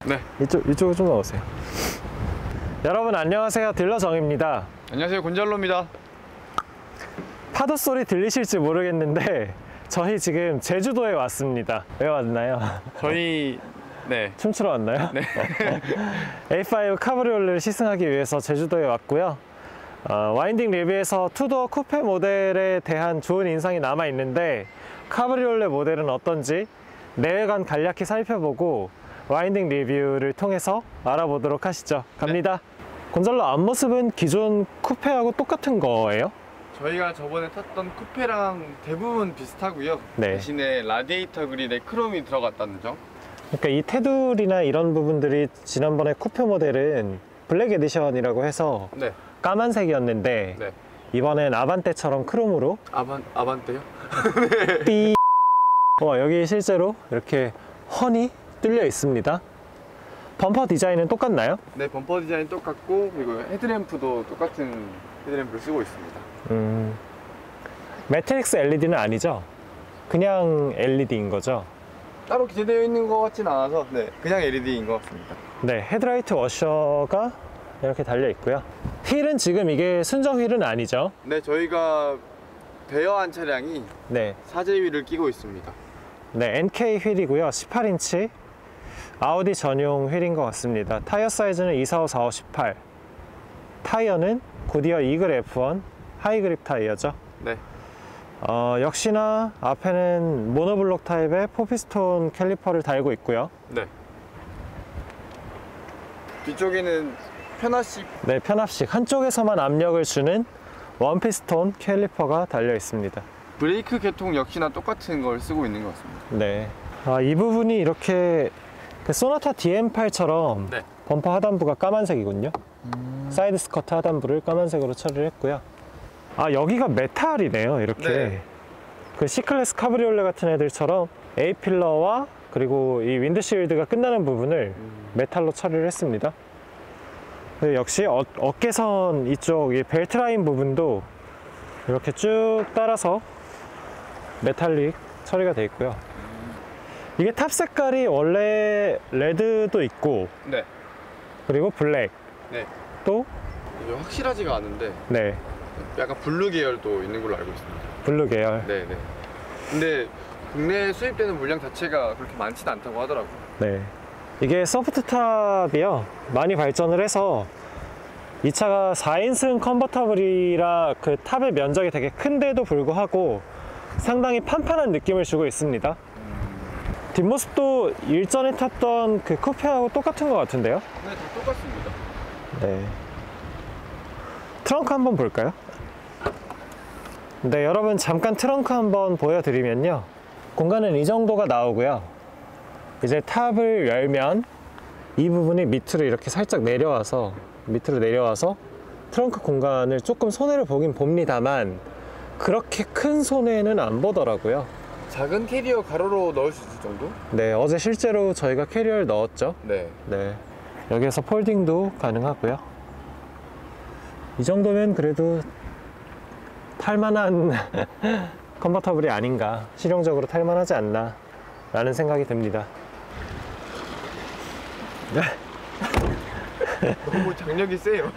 네. 이쪽으로 좀 나오세요. 여러분 안녕하세요. 딜러 정입니다. 안녕하세요. 곤잘로입니다. 파도 소리 들리실지 모르겠는데 저희 지금 제주도에 왔습니다. 왜 왔나요? 저희 네. 춤추러 왔나요? 네. A5 카브리올레를 시승하기 위해서 제주도에 왔고요. 와인딩 리뷰에서 투도어 쿠페 모델에 대한 좋은 인상이 남아 있는데 카브리올레 모델은 어떤지 내외관 간략히 살펴보고 와인딩 리뷰를 통해서 알아보도록 하시죠. 갑니다. 곤잘로 앞모습은 기존 쿠페하고 똑같은 거예요? 저희가 저번에 탔던 쿠페랑 대부분 비슷하고요. 네. 대신에 라디에이터 그릴에 크롬이 들어갔다는 점. 그러니까 이 테두리나 이런 부분들이 지난번에 쿠페 모델은 블랙 에디션이라고 해서 네. 까만색이었는데 네. 이번엔 아반떼처럼 크롬으로 아반떼요? 삐. 여기 실제로 이렇게 훤히 뚫려 있습니다. 범퍼 디자인은 똑같나요? 네, 범퍼 디자인 똑같고 그리고 헤드램프도 똑같은 헤드램프를 쓰고 있습니다. 매트릭스 LED는 아니죠? 그냥 LED인 거죠? 따로 기재되어 있는 것 같진 않아서 네, 그냥 LED인 것 같습니다. 네, 헤드라이트 워셔가 이렇게 달려 있고요. 휠은 지금 이게 순정 휠은 아니죠? 네, 저희가 대여한 차량이 네, 사제 휠을 끼고 있습니다. 네, NK 휠이고요. 18인치 아우디 전용 휠인 것 같습니다. 타이어 사이즈는 245, 45, 18. 타이어는 고디어 이글 F1 하이그립 타이어죠. 네. 역시나 앞에는 모노블록 타입의 포피스톤 캘리퍼를 달고 있고요. 네. 뒤쪽에는 편합식. 네, 편합식 한쪽에서만 압력을 주는 원피스톤 캘리퍼가 달려 있습니다. 브레이크 계통 역시나 똑같은 걸 쓰고 있는 것 같습니다. 네. 이 부분이 이렇게 그 소나타 DM8처럼 네. 범퍼 하단부가 까만색이군요. 사이드 스커트 하단부를 까만색으로 처리를 했고요. 여기가 메탈이네요. 이렇게 네. 그 C클래스 카브리올레 같은 애들처럼 A필러와 그리고 이 윈드실드가 끝나는 부분을 메탈로 처리를 했습니다. 역시 어깨선 이쪽 이 벨트 라인 부분도 이렇게 쭉 따라서 메탈릭 처리가 되어 있고요. 이게 탑 색깔이 원래 레드도 있고 네. 그리고 블랙 네. 또 이게 확실하지가 않은데 네, 약간 블루 계열도 있는 걸로 알고 있습니다. 블루 계열. 네, 네. 근데 국내에 수입되는 물량 자체가 그렇게 많지는 않다고 하더라고요. 네. 이게 소프트 탑이요. 많이 발전을 해서 이 차가 4인승 컨버터블이라 그 탑의 면적이 되게 큰데도 불구하고 상당히 판판한 느낌을 주고 있습니다. 뒷모습도 일전에 탔던 그 쿠페하고 똑같은 것 같은데요? 네, 다 똑같습니다. 네. 트렁크 한번 볼까요? 네, 여러분 잠깐 트렁크 한번 보여드리면요. 공간은 이 정도가 나오고요. 이제 탑을 열면 이 부분이 밑으로 이렇게 살짝 내려와서 트렁크 공간을 조금 손해를 보긴 봅니다만 그렇게 큰 손해는 안 보더라고요. 작은 캐리어 가로로 넣을 수 있을 정도? 네, 어제 실제로 저희가 캐리어를 넣었죠. 네. 네, 여기에서 폴딩도 가능하고요. 이 정도면 그래도 탈만한 컨버터블이 아닌가, 실용적으로 탈만하지 않나 라는 생각이 듭니다. 너무 장력이 세요.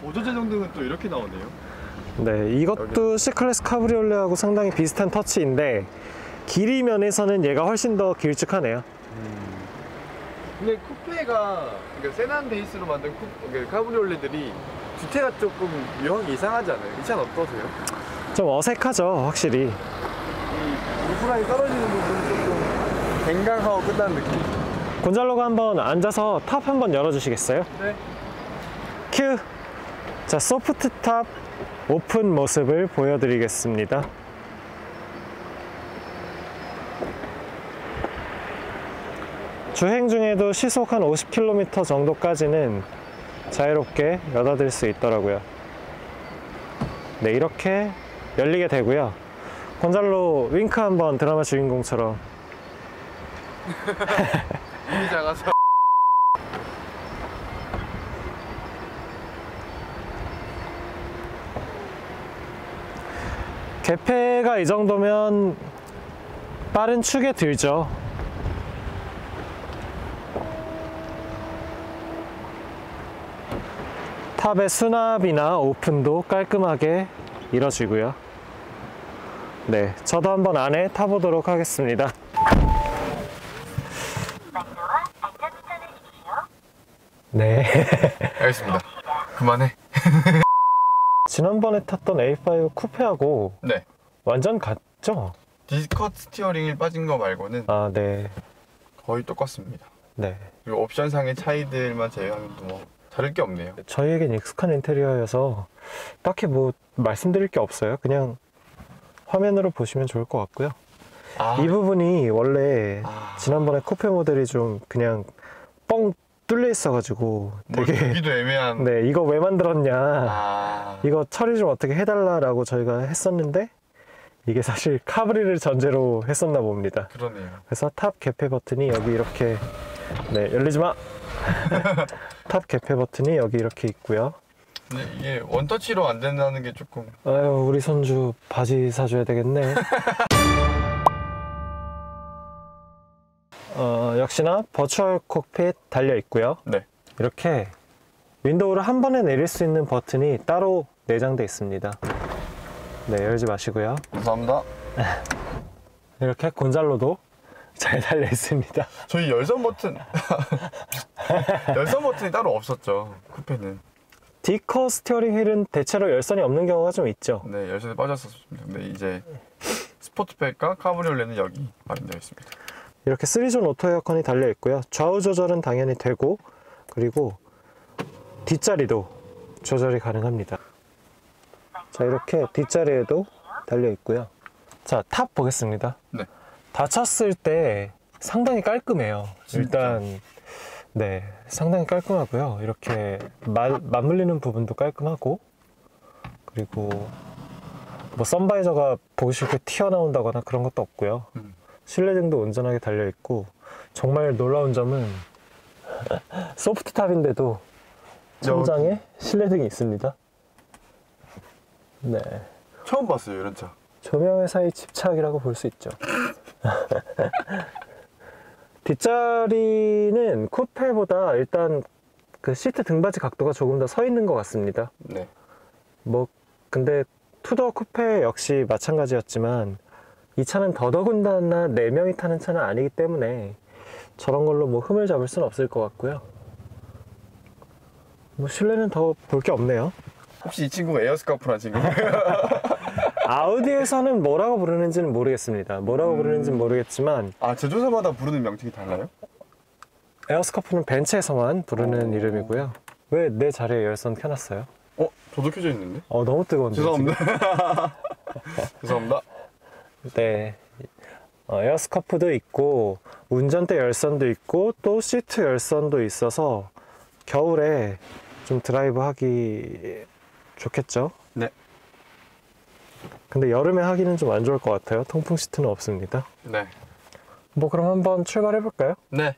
보조제 정도는 또 이렇게 나오네요. 네, 이것도 C클래스 카브리올레하고 상당히 비슷한 터치인데 길이 면에서는 얘가 훨씬 더 길쭉하네요. 근데 쿠페가 세단 베이스로 만든 카브리올레들이 주태가 조금 묘하게 이상하지 않아요? 이 차는 어떠세요? 좀 어색하죠, 확실히. 이 루프라인 떨어지는 부분은 조금 갱강하고 끝나는 느낌. 곤잘로가 한번 앉아서 탑 한번 열어주시겠어요? 네. 큐! 자, 소프트 탑 오픈 모습을 보여드리겠습니다. 주행 중에도 시속 한 50km 정도까지는 자유롭게 여닫을 수 있더라고요. 네, 이렇게 열리게 되고요. 곤잘로 윙크 한번 드라마 주인공처럼. 눈이 작아서. 개폐가 이 정도면 빠른 축에 들죠. 탑의 수납이나 오픈도 깔끔하게 이뤄지고요. 네, 저도 한번 안에 타보도록 하겠습니다. 네. 알겠습니다. 그만해. 지난번에 탔던 A5 쿠페하고 네. 완전 같죠? 디스컷 스티어링이 빠진 거 말고는 아, 네. 거의 똑같습니다. 네. 그리고 옵션상의 차이들만 제외하면 또 뭐 다를 게 없네요. 저희에겐 익숙한 인테리어여서 딱히 뭐 말씀드릴 게 없어요. 그냥 화면으로 보시면 좋을 것 같고요. 이 부분이 원래 지난번에 쿠페 모델이 좀 그냥 뻥 뚫려 있어가지고 되게 보기도 애매한. 네, 이거 왜 만들었냐, 이거 처리 좀 어떻게 해달라고 저희가 했었는데 이게 사실 카브리를 전제로 했었나 봅니다. 그러네요. 그래서 탑 개폐 버튼이 여기 이렇게, 네, 열리지 마. 탑 개폐 버튼이 여기 이렇게 있고요. 근데 이게 원터치로 안 된다는 게 조금. 아유, 우리 손주 바지 사줘야 되겠네. 역시나 버추얼 콕핏 달려 있고요. 네. 이렇게 윈도우를 한 번에 내릴 수 있는 버튼이 따로 내장되어 있습니다. 네, 열지 마시고요. 감사합니다. 이렇게 곤잘로도 잘 달려 있습니다. 저희 열선 버튼 열선 버튼이 따로 없었죠, 쿠페는. D컷 스티어링 휠은 대체로 열선이 없는 경우가 좀 있죠. 네, 열선에 빠졌었습니다. 근데 이제 스포츠백과 카브리올레는 여기 마련되어 있습니다. 이렇게 3존 오토 에어컨이 달려 있고요. 좌우 조절은 당연히 되고, 그리고 뒷자리도 조절이 가능합니다. 자, 이렇게 뒷자리에도 달려 있고요. 자, 탑 보겠습니다. 네. 닫혔을 때 상당히 깔끔해요. 진짜? 일단 네, 상당히 깔끔하고요. 이렇게 맞물리는 부분도 깔끔하고, 그리고 뭐 선바이저가 보기 싫게 튀어나온다거나 그런 것도 없고요. 실내등도 온전하게 달려 있고, 정말 놀라운 점은 소프트 탑인데도 천장에 실내등이 있습니다. 네, 처음 봤어요, 이런 차. 조명회사의 집착이라고 볼 수 있죠. 뒷자리는 쿠페보다 일단 그 시트 등받이 각도가 조금 더 서 있는 것 같습니다. 네. 뭐 근데 투도어 쿠페 역시 마찬가지였지만 이 차는 더더군다나 4명이 타는 차는 아니기 때문에 저런 걸로 뭐 흠을 잡을 수는 없을 것 같고요. 뭐 실내는 더 볼 게 없네요. 혹시 이 친구가 에어스카프란 친구예요? 아우디에서는 뭐라고 부르는지는 모르겠습니다. 뭐라고 부르는지는 모르겠지만, 아, 제조사마다 부르는 명칭이 달라요? 에어스카프는 벤츠에서만 부르는 이름이고요. 왜 내 자리에 열선 켜놨어요? 저도 켜져 있는데? 너무 뜨거운데. 죄송합니다. 죄송합니다. 네. 에어스카프도 있고, 운전대 열선도 있고, 또 시트 열선도 있어서 겨울에 좀 드라이브 하기 좋겠죠? 네. 근데 여름에 하기는 좀 안 좋을 것 같아요. 통풍 시트는 없습니다. 네. 뭐 그럼 한번 출발해 볼까요? 네.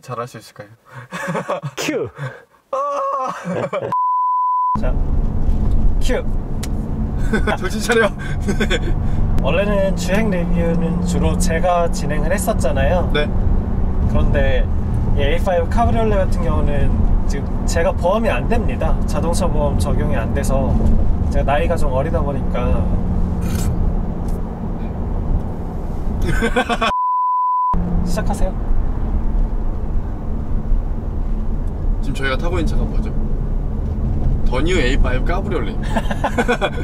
잘할 수 있을까요? 큐! 자, 큐! 정신 차려. 원래는 주행 리뷰는 주로 제가 진행을 했었잖아요. 네. 그런데 이 A5 카브리올레 같은 경우는 지금 제가 보험이 안 됩니다. 자동차 보험 적용이 안 돼서 제가 나이가 좀 어리다 보니까 시작하세요. 지금 저희가 타고 있는 차가 뭐죠? 더 뉴 A5 카브리올레.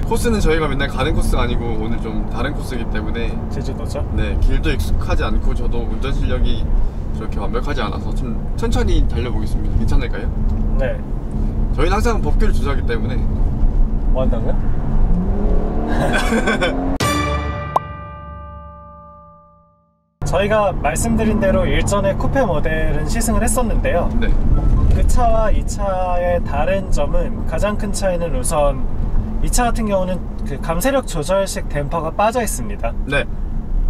코스는 저희가 맨날 가는 코스가 아니고 오늘 좀 다른 코스이기 때문에 제주도죠? 네, 길도 익숙하지 않고 저도 운전 실력이 저렇게 완벽하지 않아서 좀 천천히 달려보겠습니다. 괜찮을까요? 네. 저희는 항상 법규를 준수하기 때문에. 뭐 한다고요? 저희가 말씀드린 대로 일전에 쿠페 모델은 시승을 했었는데요. 네. 그 차와 이 차의 다른 점은, 가장 큰 차이는 우선 이 차 같은 경우는 그 감쇄력 조절식 댐퍼가 빠져 있습니다. 네.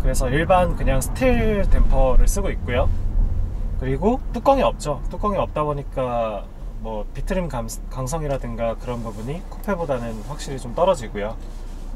그래서 일반 그냥 스틸 댐퍼를 쓰고 있고요. 그리고 뚜껑이 없죠. 뚜껑이 없다 보니까 뭐 비트림 강성이라든가 그런 부분이 쿠페보다는 확실히 좀 떨어지고요.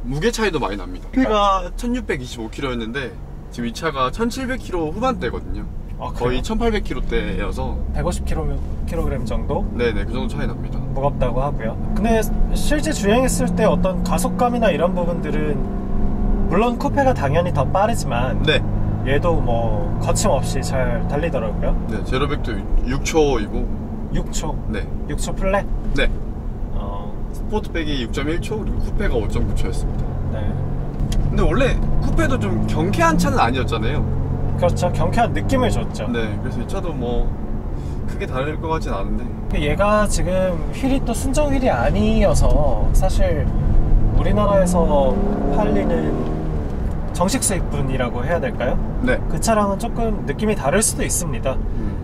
무게 차이도 많이 납니다. 쿠페가 1625kg였는데 지금 이 차가 1700kg 후반대거든요. 아, 거의 1800kg대여서 150kg 정도 네네 그 정도 차이 납니다. 무겁다고 하고요. 근데 실제 주행했을 때 어떤 가속감이나 이런 부분들은 물론 쿠페가 당연히 더 빠르지만 네. 얘도 뭐 거침없이 잘 달리더라고요. 네, 제로백도 6초이고 6초. 네. 6초 플랫. 네. 어, 스포트백이 6.1초 그리고 쿠페가 5.9초였습니다. 네. 근데 원래 쿠페도 좀 경쾌한 차는 아니었잖아요. 그렇죠. 경쾌한 느낌을 줬죠. 네, 그래서 이 차도 뭐 크게 다를 것 같진 않은데. 얘가 지금 휠이 또 순정 휠이 아니어서 사실 우리나라에서 팔리는 정식 수입분이라고 해야 될까요? 네. 그 차랑은 조금 느낌이 다를 수도 있습니다.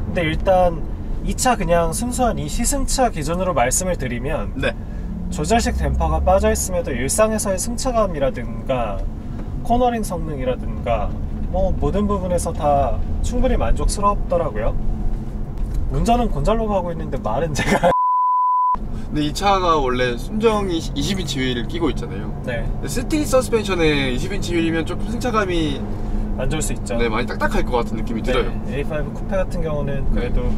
근데 일단 이 차 그냥 순수한 이 시승차 기준으로 말씀을 드리면 네. 조절식 댐퍼가 빠져있음에도 일상에서의 승차감이라든가 코너링 성능이라든가 뭐 모든 부분에서 다 충분히 만족스럽더라고요. 운전은 곤잘로가 하고 있는데 말은 제가 근데 이 차가 원래 순정이 20인치 휠을 끼고 있잖아요. 네, 근데 스틸 서스펜션에 20인치 휠이면 조금 승차감이 안 좋을 수 있죠. 네, 많이 딱딱할 것 같은 느낌이 들어요. 네, A5 쿠페 같은 경우는 그래도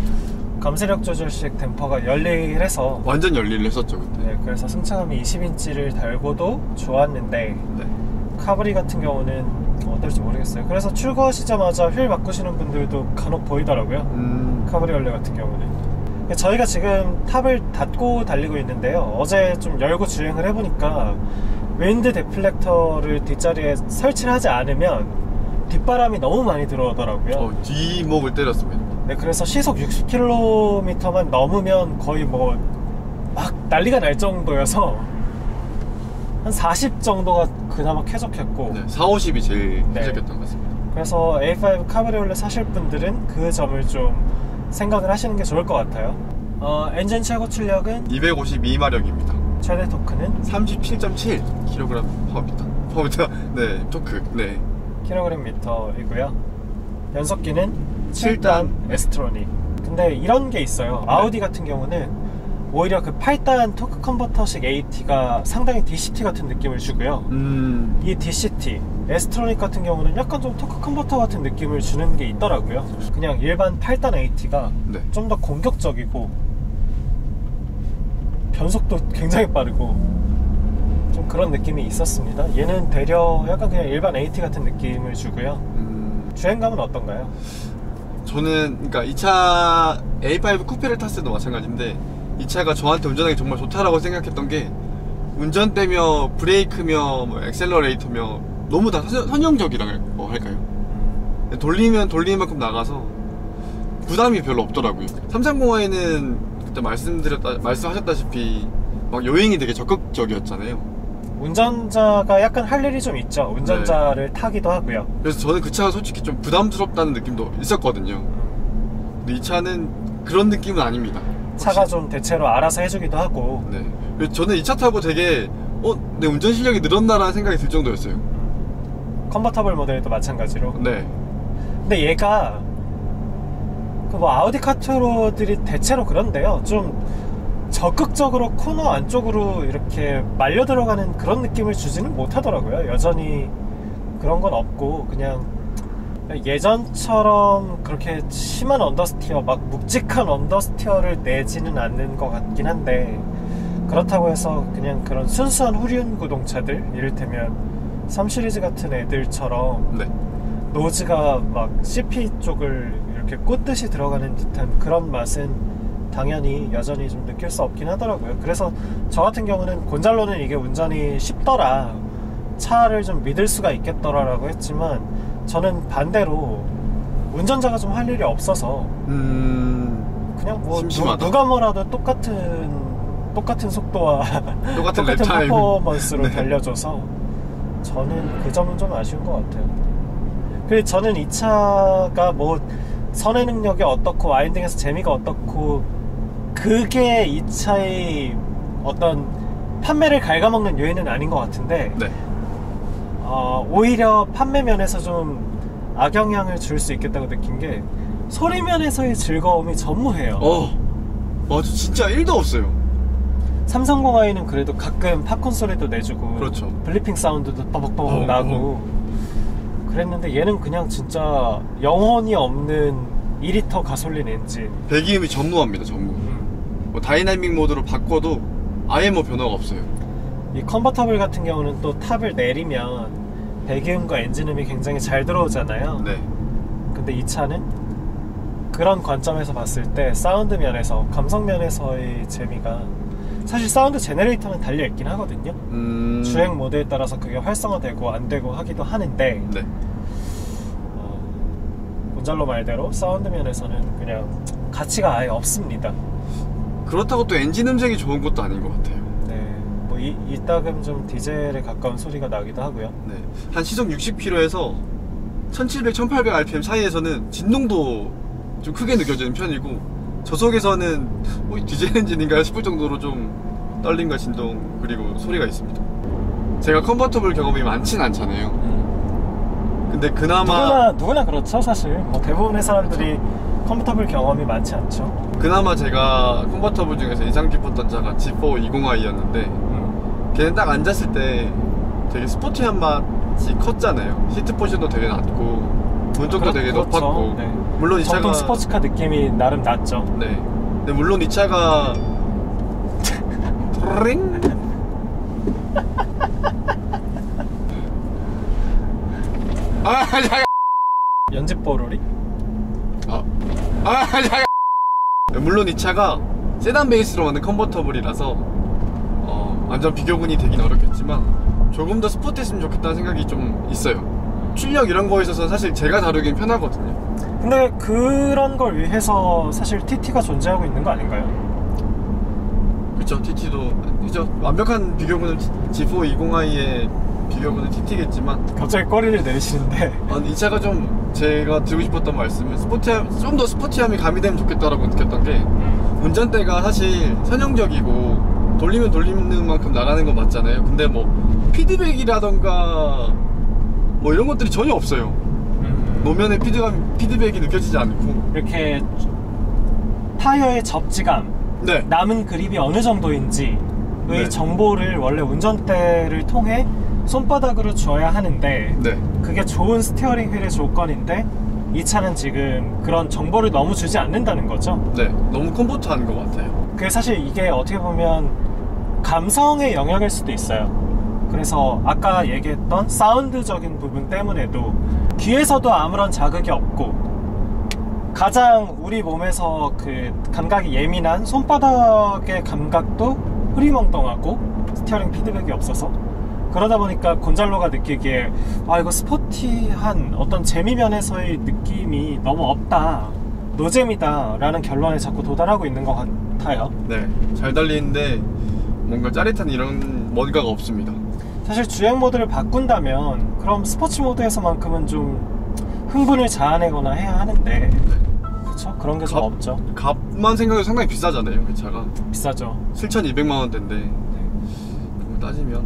감세력 조절식 댐퍼가 열일해서 완전 열일을 했었죠 그때. 네, 그래서 승차감이 20인치를 달고도 좋았는데 네. 카브리 같은 경우는 어떨지 모르겠어요. 그래서 출고하시자마자 휠 바꾸시는 분들도 간혹 보이더라고요. 카브리올레 같은 경우는. 저희가 지금 탑을 닫고 달리고 있는데요. 어제 좀 열고 주행을 해보니까 윈드 데플렉터를 뒷자리에 설치를 하지 않으면 뒷바람이 너무 많이 들어오더라고요. 뒷목을 때렸습니다. 네, 그래서 시속 60km만 넘으면 거의 뭐 막 난리가 날 정도여서 한 40 정도가 그나마 쾌적했고 네, 4, 50이 제일 네. 쾌적했던 것 같습니다. 그래서 A5 카브리올레 사실 분들은 그 점을 좀 생각을 하시는 게 좋을 것 같아요. 엔진 최고 출력은 252마력입니다. 최대 토크는 37.7kg 파워미터. 네, 토크. 네. kgm이고요. 연속기는 7단 7단 에스트로닉. 근데 이런 게 있어요. 아우디 같은 경우는 오히려 그 8단 토크 컨버터식 AT가 상당히 DCT 같은 느낌을 주고요. 이 DCT, 에스트로닉 같은 경우는 약간 좀 토크 컨버터 같은 느낌을 주는 게 있더라고요. 그냥 일반 8단 AT가 네. 좀 더 공격적이고 변속도 굉장히 빠르고 좀 그런 느낌이 있었습니다. 얘는 되려 약간 그냥 일반 AT 같은 느낌을 주고요. 주행감은 어떤가요? 저는 그러니까 이 차 A5 쿠페를 탔을 때도 마찬가지인데 이 차가 저한테 운전하기 정말 좋다라고 생각했던 게 운전대며 브레이크며 뭐 엑셀러레이터며 너무 다 선형적이라고 할까요? 돌리면 돌리는 만큼 나가서 부담이 별로 없더라고요. 330i는 그때 말씀하셨다시피 막 여행이 되게 적극적이었잖아요. 운전자가 약간 할 일이 좀 있죠. 운전자를 타기도 하고요. 그래서 저는 그 차가 솔직히 좀 부담스럽다는 느낌도 있었거든요. 근데 이 차는 그런 느낌은 아닙니다. 차가 혹시... 좀 대체로 알아서 해주기도 하고. 네. 그래서 저는 이 차 타고 되게 내 운전 실력이 늘었나라는 생각이 들 정도였어요. 컨버터블 모델도 마찬가지로. 네. 근데 얘가 그 뭐 아우디 카트로들이 대체로 그런데요. 좀 적극적으로 코너 안쪽으로 이렇게 말려 들어가는 그런 느낌을 주지는 못하더라고요. 여전히 그런 건 없고 그냥 예전처럼 그렇게 심한 언더스티어, 막 묵직한 언더스티어를 내지는 않는 것 같긴 한데, 그렇다고 해서 그냥 그런 순수한 후륜 구동차들, 이를테면 3시리즈 같은 애들처럼 네. 노즈가 막 CP 쪽을 이렇게 꽂듯이 들어가는 듯한 그런 맛은 당연히 여전히 좀 느낄 수 없긴 하더라고요. 그래서 저 같은 경우는 곤잘로는 이게 운전이 쉽더라, 차를 좀 믿을 수가 있겠더라 라고 했지만, 저는 반대로 운전자가 좀 할 일이 없어서 그냥 뭐 누가 뭐라도 똑같은 속도와 똑같은 퍼포먼스로 네. 달려줘서 저는 그 점은 좀 아쉬운 것 같아요. 그리고 저는 이 차가 뭐 선의 능력이 어떻고 와인딩에서 재미가 어떻고 그게 이 차의 어떤 판매를 갉아먹는 요인은 아닌 것 같은데, 네. 오히려 판매 면에서 좀 악영향을 줄 수 있겠다고 느낀 게 소리 면에서의 즐거움이 전무해요. 맞아, 진짜 1도 없어요. 330i는 그래도 가끔 팝콘 소리도 내주고, 그렇죠. 블리핑 사운드도 빠벅빠벅 나고 그랬는데, 얘는 그냥 진짜 영혼이 없는 2리터 가솔린 엔진. 배기음이 전무합니다. 전무. 뭐 다이나믹 모드로 바꿔도 아예 뭐 변화가 없어요. 이 컨버터블 같은 경우는 또 탑을 내리면 배기음과 엔진음이 굉장히 잘 들어오잖아요. 네. 근데 이 차는 그런 관점에서 봤을 때 사운드 면에서, 감성 면에서의 재미가, 사실 사운드 제너레이터는 달려있긴 하거든요. 주행 모드에 따라서 그게 활성화되고 안 되고 하기도 하는데, 네. 곤잘로 말대로 사운드 면에서는 그냥 가치가 아예 없습니다. 그렇다고 또 엔진 음색이 좋은 것도 아닌 것 같아요. 네, 뭐 이따금 좀 디젤에 가까운 소리가 나기도 하고요. 네. 한 시속 60km에서 1700, 1800 rpm 사이에서는 진동도 좀 크게 느껴지는 편이고, 저속에서는 디젤 엔진인가 싶을 정도로 좀 떨림과 진동 그리고 소리가 있습니다. 제가 컨버터블 경험이 많진 않잖아요. 근데 그나마 누구나 그렇죠. 사실 뭐 대부분의 사람들이 컨버터블 경험이 많지 않죠. 그나마 제가 컨버터블 중에서 인상 깊었던 차가 G4 20i였는데 걔는 딱 앉았을 때 되게 스포티한 맛이 컸잖아요. 시트 포지션도 되게 낮고 문쪽도 되게 그렇죠. 높았고. 네. 물론 이 차가 정통 스포츠카 느낌이 나름 났죠. 네. 근데 물론 이 차가 링 잠깐. 연집 보루리? 잠깐. 물론 이 차가 세단 베이스로 만든 컨버터블이라서 완전 비교군이 되긴 어렵겠지만 조금 더 스포티했으면 좋겠다는 생각이 좀 있어요. 출력 이런 거에 있어서 사실 제가 다루긴 편하거든요. 근데 그런 걸 위해서 사실 TT가 존재하고 있는 거 아닌가요? 그쵸. TT도 그죠. 완벽한 비교군은 G4 20i의 비교군은 TT겠지만 갑자기 꼬리를 내리시는데 이 차가 좀 제가 드리고 싶었던 말씀은 좀 더 스포티함이 가미되면 좋겠다라고 느꼈던 게 운전대가 사실 선형적이고 돌리면 돌리는 만큼 나가는 건 맞잖아요. 근데 뭐 피드백이라던가 뭐 이런 것들이 전혀 없어요. 노면에 피드백이 느껴지지 않고 이렇게 타이어의 접지감, 네. 남은 그립이 어느 정도인지의 네. 정보를 원래 운전대를 통해 손바닥으로 줘야 하는데 네. 그게 좋은 스티어링 휠의 조건인데 이 차는 지금 그런 정보를 너무 주지 않는다는 거죠. 네. 너무 컴포트한 것 같아요. 그게 사실 이게 어떻게 보면 감성의 영역일 수도 있어요. 그래서 아까 얘기했던 사운드적인 부분 때문에도 귀에서도 아무런 자극이 없고 가장 우리 몸에서 그 감각이 예민한 손바닥의 감각도 흐리멍덩하고 스티어링 피드백이 없어서 그러다 보니까 곤잘로가 느끼기에 이거 스포티한 어떤 재미면에서의 느낌이 너무 없다, 노잼이다 라는 결론에 자꾸 도달하고 있는 것 같아요. 네. 잘 달리는데 뭔가 짜릿한 이런 뭔가가 없습니다. 사실 주행 모드를 바꾼다면 그럼 스포츠 모드에서만큼은 좀 흥분을 자아내거나 해야 하는데 그쵸? 그런 게 좀 없죠. 값만 생각해도 상당히 비싸잖아요. 그 차가 비싸죠. 7,200만원대인데 그거 따지면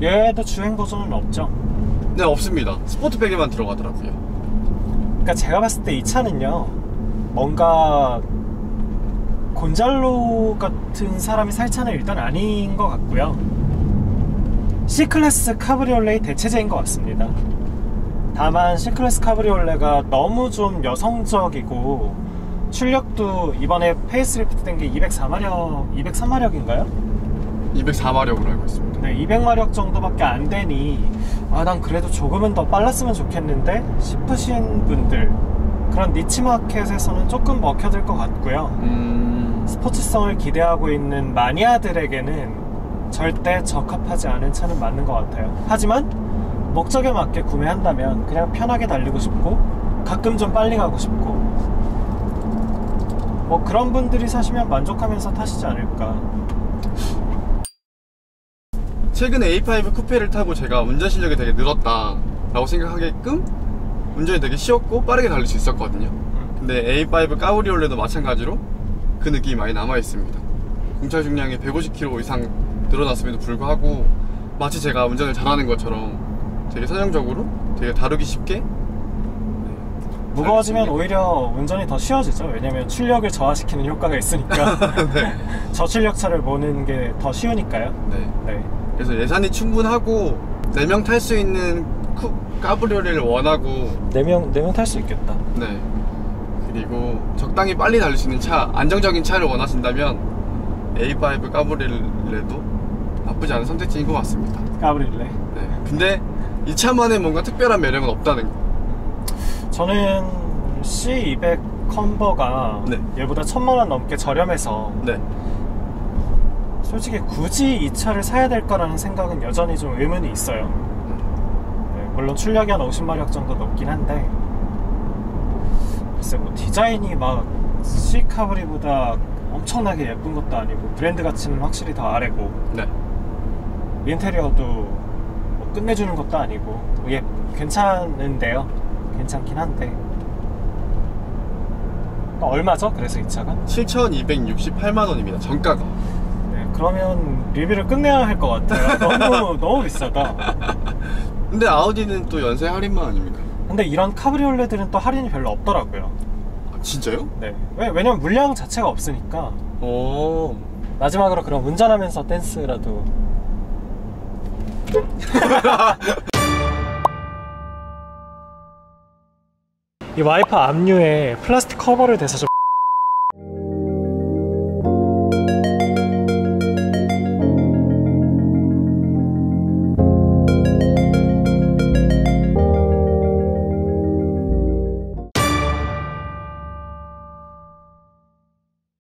얘도 주행 버전은 없죠. 네, 없습니다. 스포트백에만 들어가더라고요. 그러니까 제가 봤을 때 이 차는요, 뭔가 곤잘로 같은 사람이 살 차는 일단 아닌 것 같고요. C클래스 카브리올레의 대체제인 것 같습니다. 다만 C클래스 카브리올레가 너무 좀 여성적이고 출력도 이번에 페이스리프트 된 게 203마력인가요? 204마력으로 알고 있습니다. 네, 200마력 정도밖에 안 되니 난 그래도 조금은 더 빨랐으면 좋겠는데 싶으신 분들, 그런 니치마켓에서는 조금 먹혀들 것 같고요. 스포츠성을 기대하고 있는 마니아들에게는 절대 적합하지 않은 차는 맞는 것 같아요. 하지만 목적에 맞게 구매한다면 그냥 편하게 달리고 싶고 가끔 좀 빨리 가고 싶고 뭐 그런 분들이 사시면 만족하면서 타시지 않을까. 최근에 A5 쿠페를 타고 제가 운전 실력이 되게 늘었다 라고 생각하게끔 운전이 되게 쉬웠고 빠르게 달릴 수 있었거든요. 근데 A5 카브리올레도 마찬가지로 그 느낌이 많이 남아있습니다. 공차 중량이 150km 이상 늘어났음에도 불구하고 마치 제가 운전을 잘하는 것처럼 되게 선형적으로 되게 다루기 쉽게 무거워지면 오히려 운전이 더 쉬워지죠. 왜냐면 출력을 저하시키는 효과가 있으니까. 네. 저출력차를 모는 게 더 쉬우니까요. 네. 네. 그래서 예산이 충분하고 4명 탈 수 있는 카브리올레를 원하고 4명 탈 수 있겠다. 네. 그리고 적당히 빨리 달릴 수 있는 차, 안정적인 차를 원하신다면 A5 까브릴레도 나쁘지 않은 선택지인 것 같습니다. 까브릴레. 네. 근데 이 차만의 뭔가 특별한 매력은 없다는 거. 저는 C200 컨버가 네. 얘보다 1000만원 넘게 저렴해서 네. 솔직히 굳이 이 차를 사야 될까라는 생각은 여전히 좀 의문이 있어요. 네, 물론 출력이 한 50마력 정도 높긴 한데 글쎄 뭐 디자인이 막 C카브리보다 엄청나게 예쁜 것도 아니고 브랜드 가치는 확실히 더 아래고 네. 인테리어도 뭐 끝내주는 것도 아니고 예, 괜찮은데요. 괜찮긴 한데 얼마죠? 그래서 이 차가? 7,268만 원입니다. 정가가. 네, 그러면 리뷰를 끝내야 할 것 같아요. 너무 비싸다. 근데 아우디는 또 연세 할인만 아닙니까? 근데 이런 카브리올레들은 또 할인이 별로 없더라고요. 아, 진짜요? 네. 왜냐면 물량 자체가 없으니까. 오. 마지막으로 그럼 운전하면서 댄스라도. 이 와이퍼 압류에 플라스틱 커버를 대서 좀